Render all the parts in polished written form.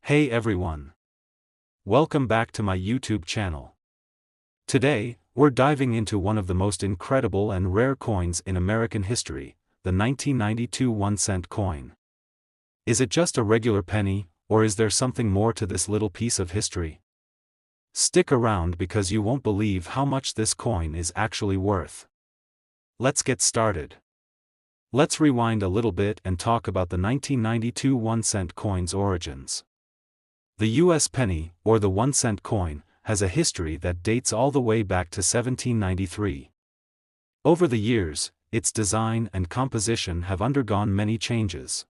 Hey everyone! Welcome back to my YouTube channel. Today, we're diving into one of the most incredible and rare coins in American history, the 1992 1-cent coin. Is it just a regular penny, or is there something more to this little piece of history? Stick around because you won't believe how much this coin is actually worth. Let's get started. Let's rewind a little bit and talk about the 1992 1-cent coin's origins. The U.S. penny, or the 1-cent coin, has a history that dates all the way back to 1793. Over the years, its design and composition have undergone many changes.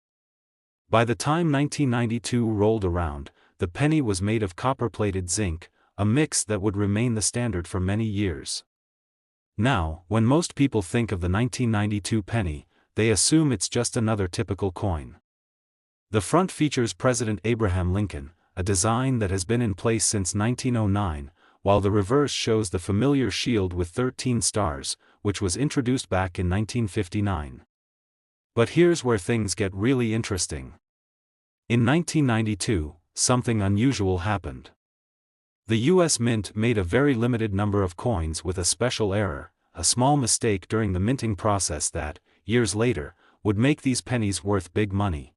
By the time 1992 rolled around, the penny was made of copper-plated zinc, a mix that would remain the standard for many years. Now, when most people think of the 1992 penny, they assume it's just another typical coin. The front features President Abraham Lincoln, a design that has been in place since 1909, while the reverse shows the familiar shield with 13 stars, which was introduced back in 1959. But here's where things get really interesting. In 1992, something unusual happened. The U.S. Mint made a very limited number of coins with a special error, a small mistake during the minting process that, years later, would make these pennies worth big money.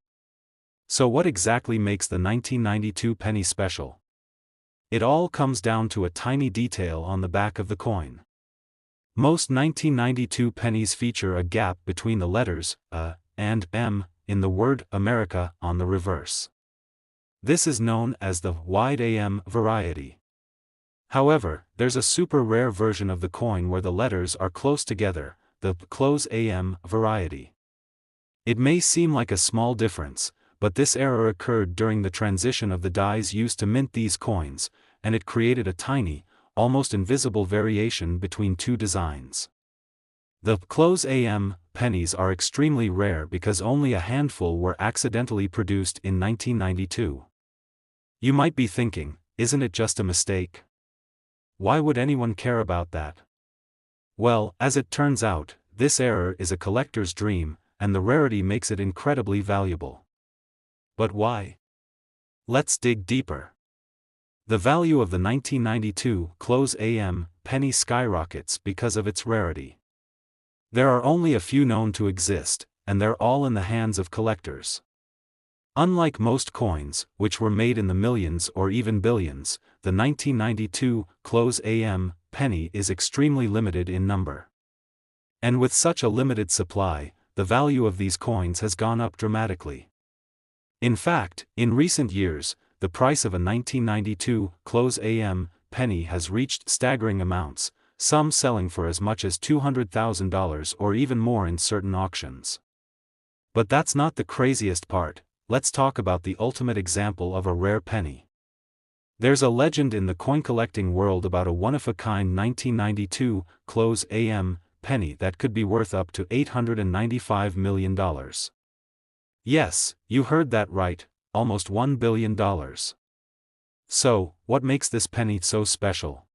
So what exactly makes the 1992 penny special? It all comes down to a tiny detail on the back of the coin. Most 1992 pennies feature a gap between the letters A and M in the word America on the reverse. This is known as the wide AM variety. However, there's a super rare version of the coin where the letters are close together, the close AM variety. It may seem like a small difference, but this error occurred during the transition of the dies used to mint these coins, and it created a tiny, almost invisible variation between two designs. The close AM pennies are extremely rare because only a handful were accidentally produced in 1992. You might be thinking, isn't it just a mistake? Why would anyone care about that? Well, as it turns out, this error is a collector's dream, and the rarity makes it incredibly valuable. But why? Let's dig deeper. The value of the 1992 close AM penny skyrockets because of its rarity. There are only a few known to exist, and they're all in the hands of collectors. Unlike most coins, which were made in the millions or even billions, the 1992 close AM penny is extremely limited in number. And with such a limited supply, the value of these coins has gone up dramatically. In fact, in recent years, the price of a 1992 close AM penny has reached staggering amounts, some selling for as much as $200,000 or even more in certain auctions. But that's not the craziest part. Let's talk about the ultimate example of a rare penny. There's a legend in the coin collecting world about a one-of-a-kind 1992 close AM penny that could be worth up to $895 million. Yes, you heard that right, almost $1 billion. So, what makes this penny so special?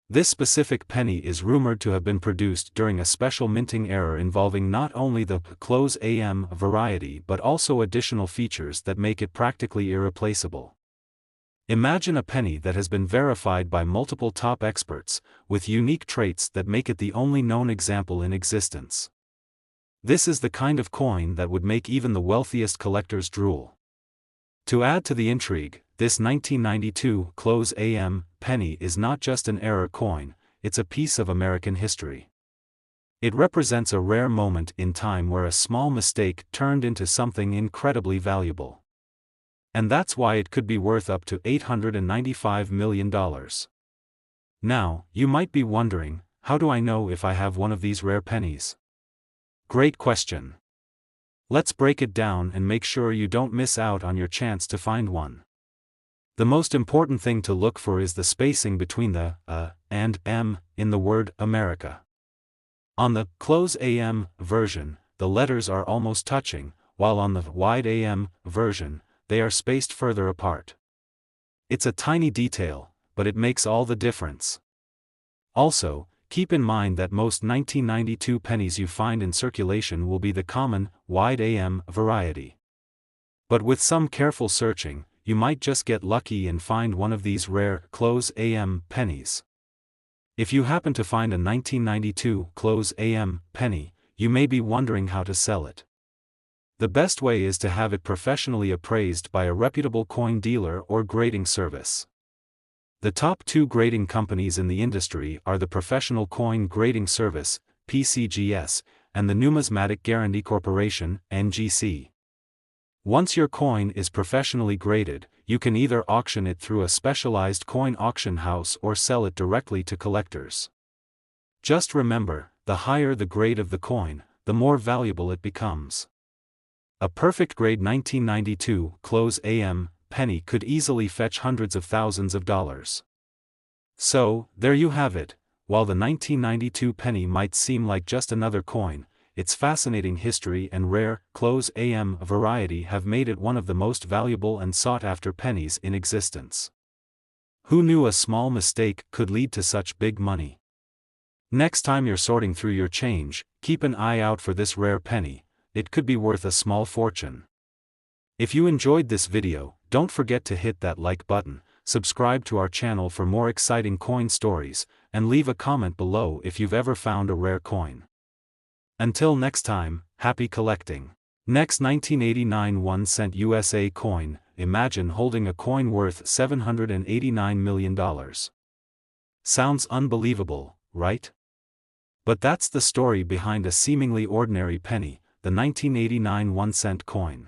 This specific penny is rumored to have been produced during a special minting error involving not only the close AM variety but also additional features that make it practically irreplaceable. Imagine a penny that has been verified by multiple top experts, with unique traits that make it the only known example in existence. This is the kind of coin that would make even the wealthiest collectors drool. To add to the intrigue, this 1992 close AM penny is not just an error coin, it's a piece of American history. It represents a rare moment in time where a small mistake turned into something incredibly valuable. And that's why it could be worth up to $895 million. Now, you might be wondering, how do I know if I have one of these rare pennies? Great question. Let's break it down and make sure you don't miss out on your chance to find one. The most important thing to look for is the spacing between the A and M in the word America. On the close AM version, the letters are almost touching, while on the wide AM version, they are spaced further apart. It's a tiny detail, but it makes all the difference. Also, keep in mind that most 1992 pennies you find in circulation will be the common, wide AM variety. But with some careful searching, you might just get lucky and find one of these rare close AM pennies. If you happen to find a 1992 close AM penny, you may be wondering how to sell it. The best way is to have it professionally appraised by a reputable coin dealer or grading service. The top two grading companies in the industry are the Professional Coin Grading Service, PCGS, and the Numismatic Guarantee Corporation, NGC. Once your coin is professionally graded, you can either auction it through a specialized coin auction house or sell it directly to collectors. Just remember, the higher the grade of the coin, the more valuable it becomes. A perfect grade 1992 close AM penny could easily fetch hundreds of thousands of dollars. So, there you have it. While the 1992 penny might seem like just another coin, its fascinating history and rare, close AM variety have made it one of the most valuable and sought-after pennies in existence. Who knew a small mistake could lead to such big money? Next time you're sorting through your change, keep an eye out for this rare penny. It could be worth a small fortune. If you enjoyed this video, don't forget to hit that like button, subscribe to our channel for more exciting coin stories, and leave a comment below if you've ever found a rare coin. Until next time, happy collecting. Next 1989 1-cent USA coin. Imagine holding a coin worth $789 million. Sounds unbelievable, right? But that's the story behind a seemingly ordinary penny, the 1989 1-cent coin.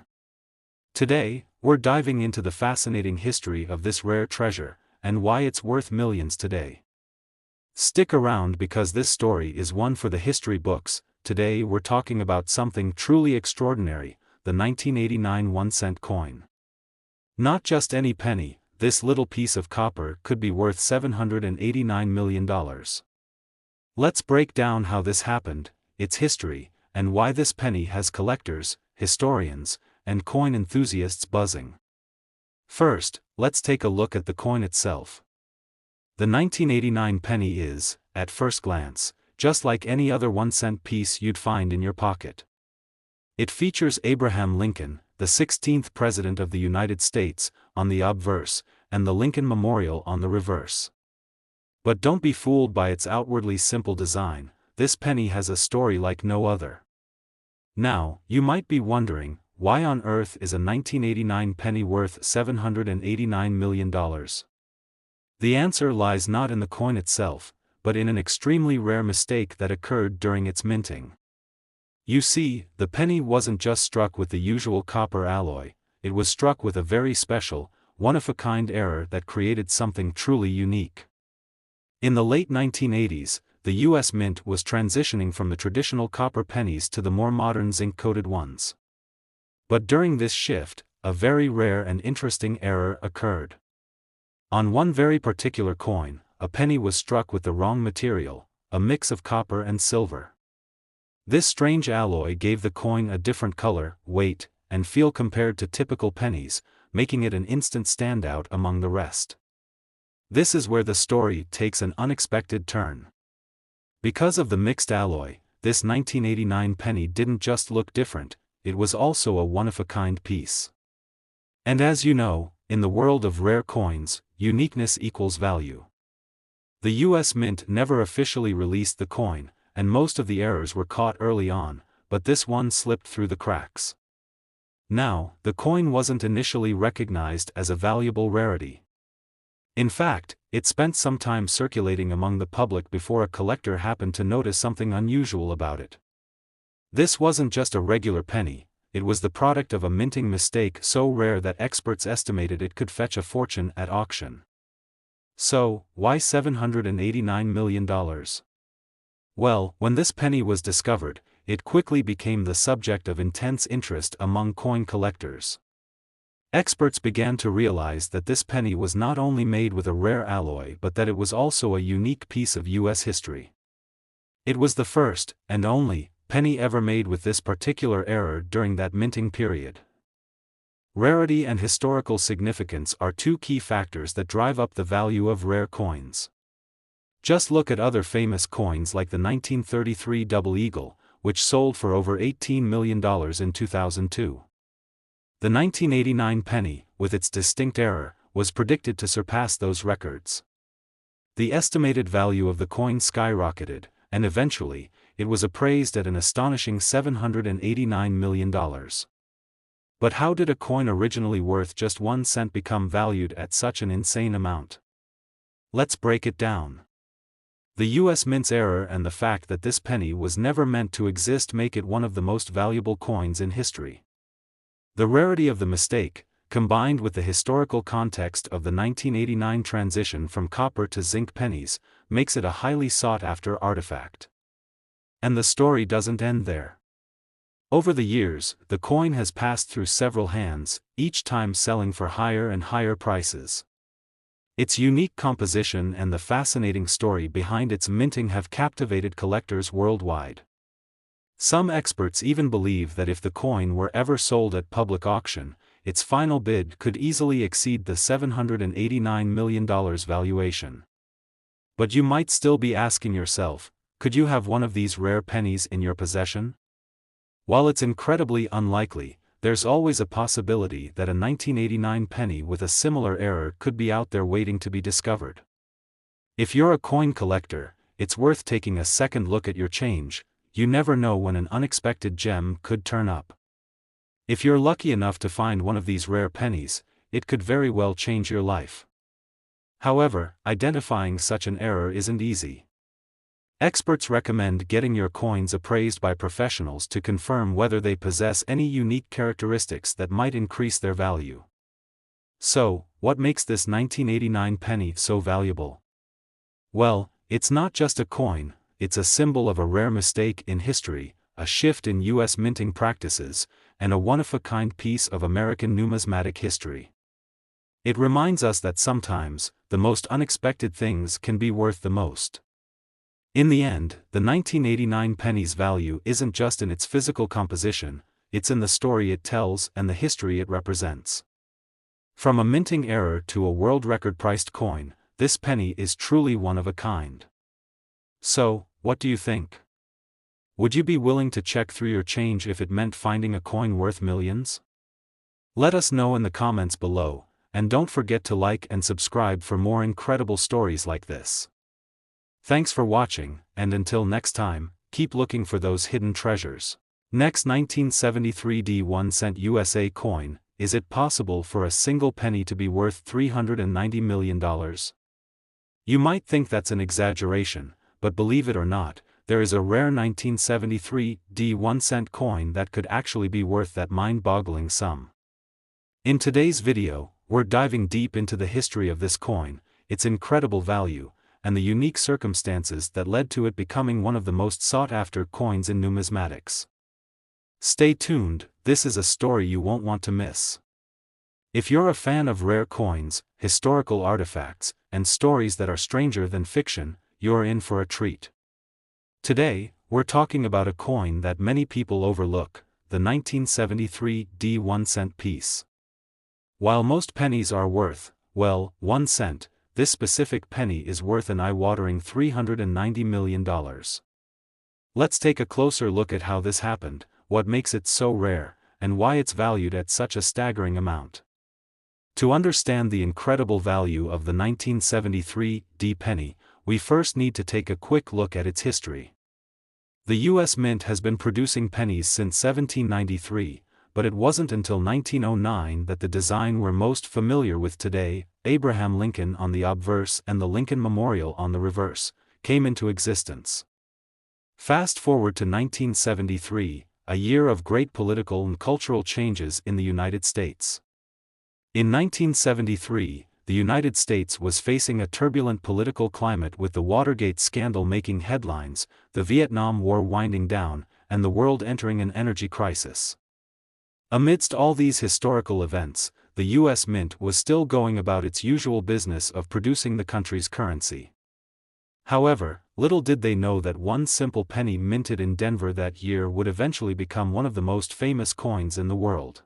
Today, we're diving into the fascinating history of this rare treasure, and why it's worth millions today. Stick around because this story is one for the history books. Today we're talking about something truly extraordinary, the 1989 1-cent coin. Not just any penny, this little piece of copper could be worth $789 million. Let's break down how this happened, its history, and why this penny has collectors, historians, and coin enthusiasts buzzing. First, let's take a look at the coin itself. The 1989 penny is, at first glance, just like any other 1-cent piece you'd find in your pocket. It features Abraham Lincoln, the 16th President of the United States, on the obverse, and the Lincoln Memorial on the reverse. But don't be fooled by its outwardly simple design, this penny has a story like no other. Now, you might be wondering, why on earth is a 1989 penny worth $789 million? The answer lies not in the coin itself, but in an extremely rare mistake that occurred during its minting. You see, the penny wasn't just struck with the usual copper alloy, it was struck with a very special, one-of-a-kind error that created something truly unique. In the late 1980s, the U.S. Mint was transitioning from the traditional copper pennies to the more modern zinc-coated ones. But during this shift, a very rare and interesting error occurred. On one very particular coin, a penny was struck with the wrong material, a mix of copper and silver. This strange alloy gave the coin a different color, weight, and feel compared to typical pennies, making it an instant standout among the rest. This is where the story takes an unexpected turn. Because of the mixed alloy, this 1989 penny didn't just look different, it was also a one-of-a-kind piece. And as you know, in the world of rare coins, uniqueness equals value. The U.S. Mint never officially released the coin, and most of the errors were caught early on, but this one slipped through the cracks. Now, the coin wasn't initially recognized as a valuable rarity. In fact, it spent some time circulating among the public before a collector happened to notice something unusual about it. This wasn't just a regular penny, it was the product of a minting mistake so rare that experts estimated it could fetch a fortune at auction. So, why $789 million? Well, when this penny was discovered, it quickly became the subject of intense interest among coin collectors. Experts began to realize that this penny was not only made with a rare alloy but that it was also a unique piece of U.S. history. It was the first, and only, penny ever made with this particular error during that minting period. Rarity and historical significance are two key factors that drive up the value of rare coins. Just look at other famous coins like the 1933 Double Eagle, which sold for over $18 million in 2002. The 1989 penny, with its distinct error, was predicted to surpass those records. The estimated value of the coin skyrocketed, and eventually, it was appraised at an astonishing $789 million. But how did a coin originally worth just 1 cent become valued at such an insane amount? Let's break it down. The U.S. Mint's error and the fact that this penny was never meant to exist make it one of the most valuable coins in history. The rarity of the mistake, combined with the historical context of the 1989 transition from copper to zinc pennies, makes it a highly sought-after artifact. And the story doesn't end there. Over the years, the coin has passed through several hands, each time selling for higher and higher prices. Its unique composition and the fascinating story behind its minting have captivated collectors worldwide. Some experts even believe that if the coin were ever sold at public auction, its final bid could easily exceed the $789 million valuation. But you might still be asking yourself, could you have one of these rare pennies in your possession? While it's incredibly unlikely, there's always a possibility that a 1989 penny with a similar error could be out there waiting to be discovered. If you're a coin collector, it's worth taking a second look at your change. You never know when an unexpected gem could turn up. If you're lucky enough to find one of these rare pennies, it could very well change your life. However, identifying such an error isn't easy. Experts recommend getting your coins appraised by professionals to confirm whether they possess any unique characteristics that might increase their value. So, what makes this 1989 penny so valuable? Well, it's not just a coin, it's a symbol of a rare mistake in history, a shift in U.S. minting practices, and a one-of-a-kind piece of American numismatic history. It reminds us that sometimes, the most unexpected things can be worth the most. In the end, the 1989 penny's value isn't just in its physical composition, it's in the story it tells and the history it represents. From a minting error to a world record-priced coin, this penny is truly one of a kind. So, what do you think? Would you be willing to check through your change if it meant finding a coin worth millions? Let us know in the comments below, and don't forget to like and subscribe for more incredible stories like this. Thanks for watching, and until next time, keep looking for those hidden treasures. Next, 1973 D1 cent USA coin. Is it possible for a single penny to be worth $390 million? You might think that's an exaggeration, but believe it or not, there is a rare 1973 D1 cent coin that could actually be worth that mind-boggling sum. In today's video, we're diving deep into the history of this coin, its incredible value, and the unique circumstances that led to it becoming one of the most sought-after coins in numismatics. Stay tuned, this is a story you won't want to miss. If you're a fan of rare coins, historical artifacts, and stories that are stranger than fiction, you're in for a treat. Today, we're talking about a coin that many people overlook, the 1973 D1 cent piece. While most pennies are worth, well, 1 cent, this specific penny is worth an eye-watering $390 million. Let's take a closer look at how this happened, what makes it so rare, and why it's valued at such a staggering amount. To understand the incredible value of the 1973 D penny, we first need to take a quick look at its history. The U.S. Mint has been producing pennies since 1793, but it wasn't until 1909 that the design we're most familiar with today, Abraham Lincoln on the obverse and the Lincoln Memorial on the reverse, came into existence. Fast forward to 1973, a year of great political and cultural changes in the United States. In 1973, the United States was facing a turbulent political climate with the Watergate scandal making headlines, the Vietnam War winding down, and the world entering an energy crisis. Amidst all these historical events, the U.S. Mint was still going about its usual business of producing the country's currency. However, little did they know that one simple penny minted in Denver that year would eventually become one of the most famous coins in the world.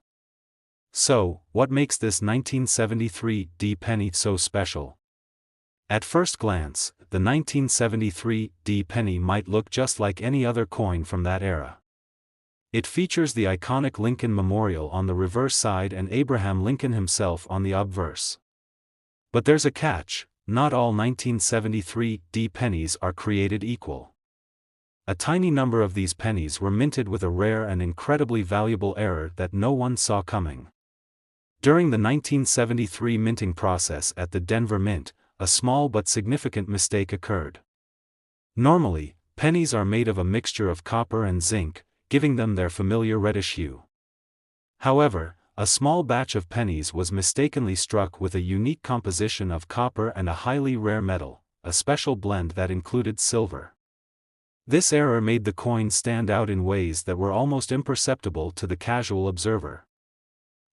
So, what makes this 1973 D penny so special? At first glance, the 1973 D penny might look just like any other coin from that era. It features the iconic Lincoln Memorial on the reverse side and Abraham Lincoln himself on the obverse. But there's a catch: not all 1973 D pennies are created equal. A tiny number of these pennies were minted with a rare and incredibly valuable error that no one saw coming. During the 1973 minting process at the Denver Mint, a small but significant mistake occurred. Normally, pennies are made of a mixture of copper and zinc, giving them their familiar reddish hue. However, a small batch of pennies was mistakenly struck with a unique composition of copper and a highly rare metal, a special blend that included silver. This error made the coin stand out in ways that were almost imperceptible to the casual observer.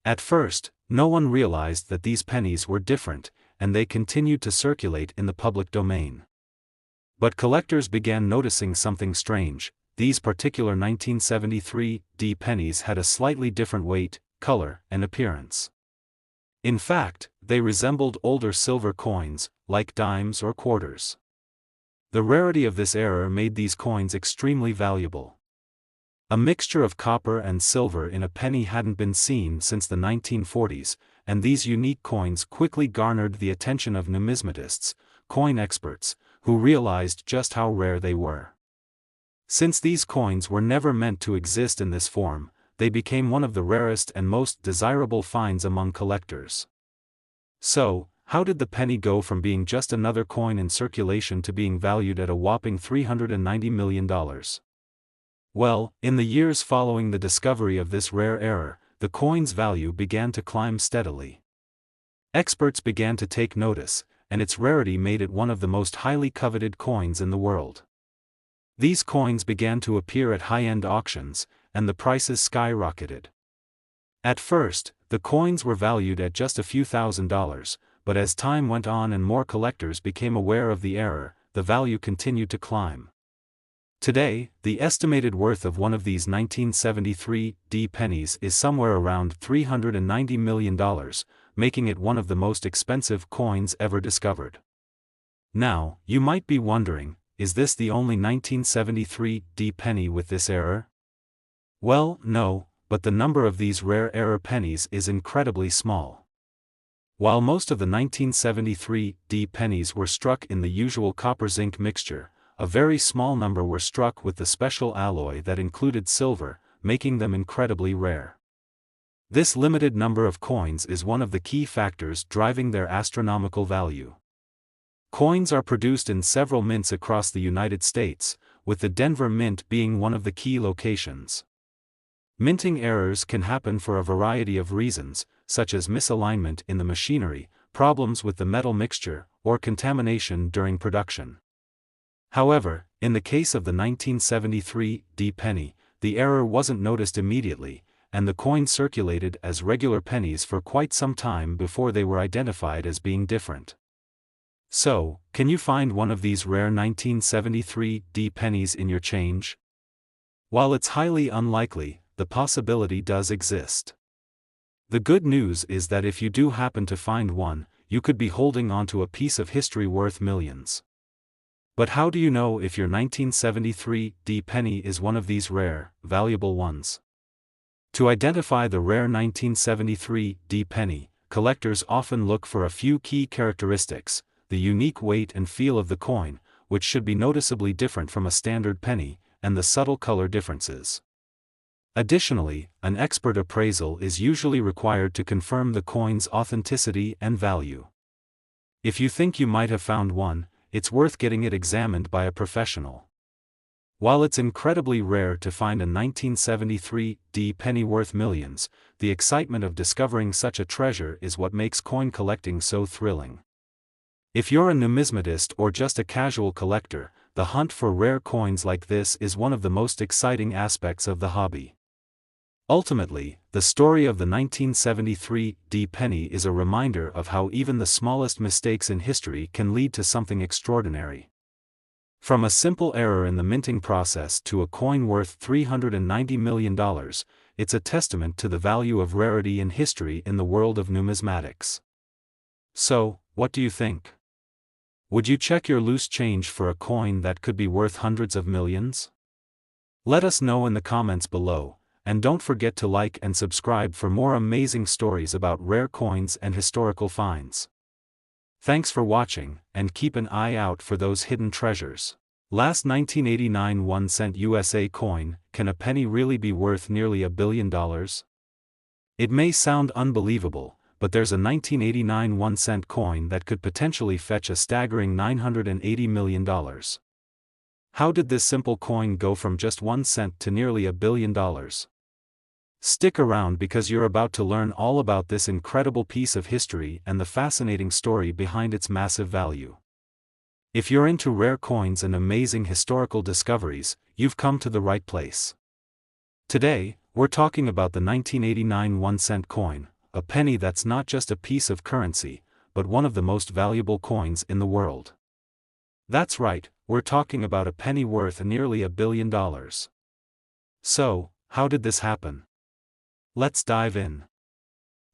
At first, no one realized that these pennies were different, and they continued to circulate in the public domain. But collectors began noticing something strange: these particular 1973 D pennies had a slightly different weight, color, and appearance. In fact, they resembled older silver coins, like dimes or quarters. The rarity of this error made these coins extremely valuable. A mixture of copper and silver in a penny hadn't been seen since the 1940s, and these unique coins quickly garnered the attention of numismatists, coin experts, who realized just how rare they were. Since these coins were never meant to exist in this form, they became one of the rarest and most desirable finds among collectors. So, how did the penny go from being just another coin in circulation to being valued at a whopping $390 million? Well, in the years following the discovery of this rare error, the coin's value began to climb steadily. Experts began to take notice, and its rarity made it one of the most highly coveted coins in the world. These coins began to appear at high-end auctions, and the prices skyrocketed. At first, the coins were valued at just a few $1,000s, but as time went on and more collectors became aware of the error, the value continued to climb. Today, the estimated worth of one of these 1973 D pennies is somewhere around $390 million, making it one of the most expensive coins ever discovered. Now, you might be wondering, is this the only 1973 D penny with this error? Well, no, but the number of these rare error pennies is incredibly small. While most of the 1973 D pennies were struck in the usual copper-zinc mixture, a very small number were struck with the special alloy that included silver, making them incredibly rare. This limited number of coins is one of the key factors driving their astronomical value. Coins are produced in several mints across the United States, with the Denver Mint being one of the key locations. Minting errors can happen for a variety of reasons, such as misalignment in the machinery, problems with the metal mixture, or contamination during production. However, in the case of the 1973 D penny, the error wasn't noticed immediately, and the coin circulated as regular pennies for quite some time before they were identified as being different. So, can you find one of these rare 1973 D pennies in your change? While it's highly unlikely, the possibility does exist. The good news is that if you do happen to find one, you could be holding onto a piece of history worth millions. But how do you know if your 1973 D penny is one of these rare, valuable ones? To identify the rare 1973 D penny, collectors often look for a few key characteristics: the unique weight and feel of the coin, which should be noticeably different from a standard penny, and the subtle color differences. Additionally, an expert appraisal is usually required to confirm the coin's authenticity and value. If you think you might have found one, it's worth getting it examined by a professional. While it's incredibly rare to find a 1973 D penny worth millions, the excitement of discovering such a treasure is what makes coin collecting so thrilling. If you're a numismatist or just a casual collector, the hunt for rare coins like this is one of the most exciting aspects of the hobby. Ultimately, the story of the 1973 D penny is a reminder of how even the smallest mistakes in history can lead to something extraordinary. From a simple error in the minting process to a coin worth $390 million, it's a testament to the value of rarity in history in the world of numismatics. So, what do you think? Would you check your loose change for a coin that could be worth hundreds of millions? Let us know in the comments below, and don't forget to like and subscribe for more amazing stories about rare coins and historical finds. Thanks for watching, and keep an eye out for those hidden treasures. Last 1989 1-cent USA coin. Can a penny really be worth nearly $1 billion? It may sound unbelievable, but there's a 1989 1-cent coin that could potentially fetch a staggering $980 million. How did this simple coin go from just 1 cent to nearly $1 billion? Stick around because you're about to learn all about this incredible piece of history and the fascinating story behind its massive value. If you're into rare coins and amazing historical discoveries, you've come to the right place. Today, we're talking about the 1989 1-cent coin, a penny that's not just a piece of currency, but one of the most valuable coins in the world. That's right, we're talking about a penny worth nearly $1 billion. So, how did this happen? Let's dive in.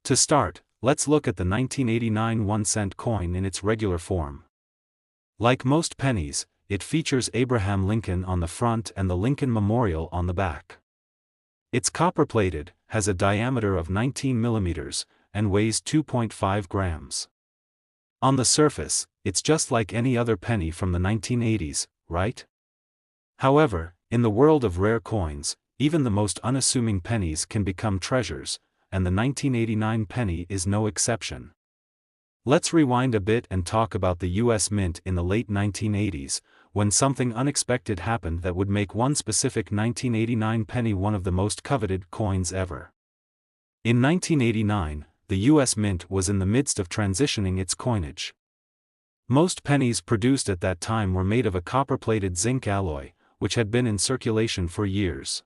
To start, let's look at the 1989 1-cent coin in its regular form. Like most pennies, it features Abraham Lincoln on the front and the Lincoln Memorial on the back. It's copper-plated, has a diameter of 19 millimeters, and weighs 2.5 grams. On the surface, it's just like any other penny from the 1980s, right? However, in the world of rare coins, even the most unassuming pennies can become treasures, and the 1989 penny is no exception. Let's rewind a bit and talk about the US Mint in the late 1980s, when something unexpected happened that would make one specific 1989 penny one of the most coveted coins ever. In 1989, the US Mint was in the midst of transitioning its coinage. Most pennies produced at that time were made of a copper-plated zinc alloy, which had been in circulation for years.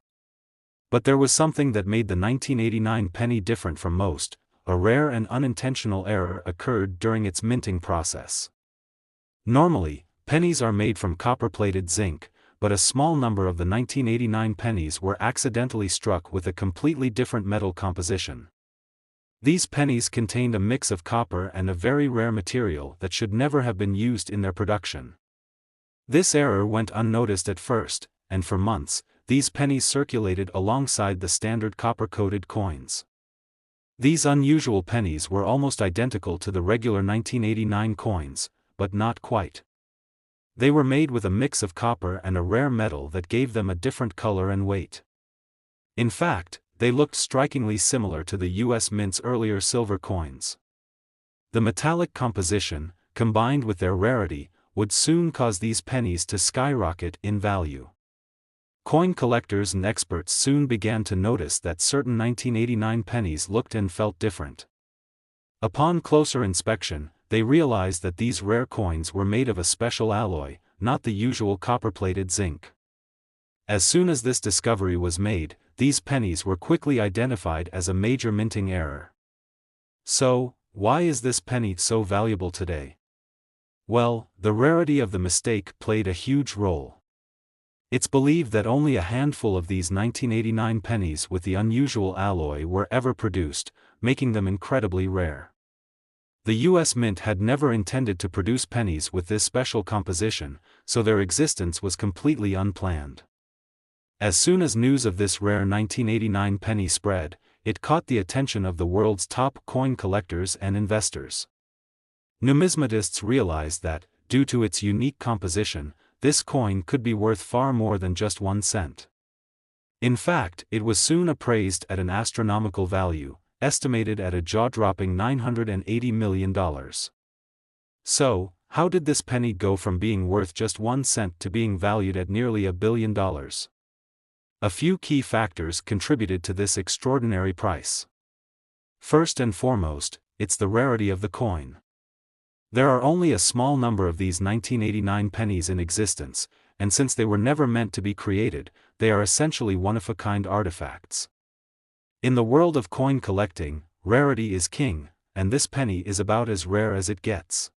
But there was something that made the 1989 penny different from most. A rare and unintentional error occurred during its minting process. Normally, pennies are made from copper-plated zinc, but a small number of the 1989 pennies were accidentally struck with a completely different metal composition. These pennies contained a mix of copper and a very rare material that should never have been used in their production. This error went unnoticed at first, and for months, these pennies circulated alongside the standard copper-coated coins. These unusual pennies were almost identical to the regular 1989 coins, but not quite. They were made with a mix of copper and a rare metal that gave them a different color and weight. In fact, they looked strikingly similar to the US Mint's earlier silver coins. The metallic composition, combined with their rarity, would soon cause these pennies to skyrocket in value. Coin collectors and experts soon began to notice that certain 1989 pennies looked and felt different. Upon closer inspection, they realized that these rare coins were made of a special alloy, not the usual copper-plated zinc. As soon as this discovery was made, these pennies were quickly identified as a major minting error. So, why is this penny so valuable today? Well, the rarity of the mistake played a huge role. It's believed that only a handful of these 1989 pennies with the unusual alloy were ever produced, making them incredibly rare. The US Mint had never intended to produce pennies with this special composition, so their existence was completely unplanned. As soon as news of this rare 1989 penny spread, it caught the attention of the world's top coin collectors and investors. Numismatists realized that, due to its unique composition, this coin could be worth far more than just 1 cent. In fact, it was soon appraised at an astronomical value, estimated at a jaw-dropping $980 million. So, how did this penny go from being worth just 1 cent to being valued at nearly $1 billion? A few key factors contributed to this extraordinary price. First and foremost, it's the rarity of the coin. There are only a small number of these 1989 pennies in existence, and since they were never meant to be created, they are essentially one-of-a-kind artifacts. In the world of coin collecting, rarity is king, and this penny is about as rare as it gets.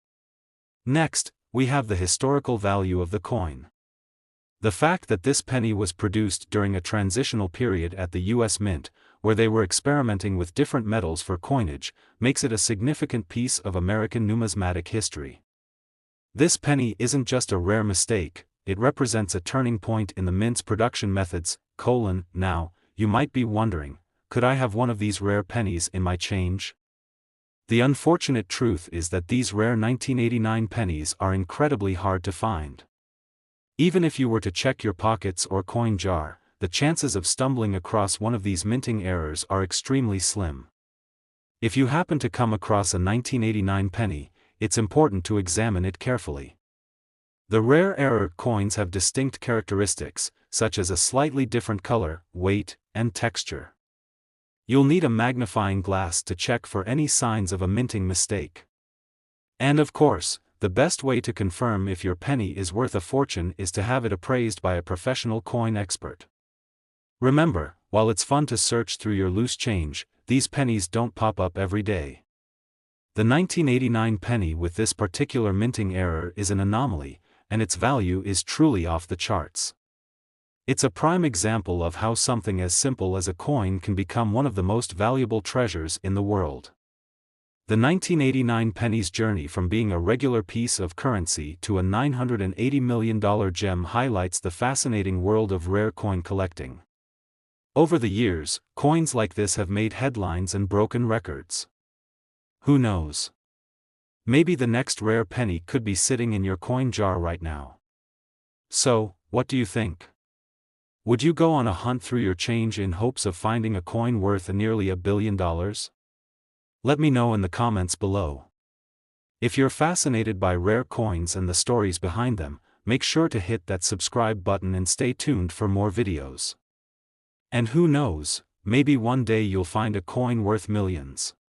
Next, we have the historical value of the coin. The fact that this penny was produced during a transitional period at the US Mint, where they were experimenting with different metals for coinage, makes it a significant piece of American numismatic history. This penny isn't just a rare mistake, it represents a turning point in the mint's production methods. Now, you might be wondering, could I have one of these rare pennies in my change? The unfortunate truth is that these rare 1989 pennies are incredibly hard to find. Even if you were to check your pockets or coin jar, the chances of stumbling across one of these minting errors are extremely slim. If you happen to come across a 1989 penny, it's important to examine it carefully. The rare error coins have distinct characteristics, such as a slightly different color, weight, and texture. You'll need a magnifying glass to check for any signs of a minting mistake. And of course, the best way to confirm if your penny is worth a fortune is to have it appraised by a professional coin expert. Remember, while it's fun to search through your loose change, these pennies don't pop up every day. The 1989 penny with this particular minting error is an anomaly, and its value is truly off the charts. It's a prime example of how something as simple as a coin can become one of the most valuable treasures in the world. The 1989 penny's journey from being a regular piece of currency to a $980 million gem highlights the fascinating world of rare coin collecting. Over the years, coins like this have made headlines and broken records. Who knows? Maybe the next rare penny could be sitting in your coin jar right now. So, what do you think? Would you go on a hunt through your change in hopes of finding a coin worth nearly $1 billion? Let me know in the comments below. If you're fascinated by rare coins and the stories behind them, make sure to hit that subscribe button and stay tuned for more videos. And who knows, maybe one day you'll find a coin worth millions.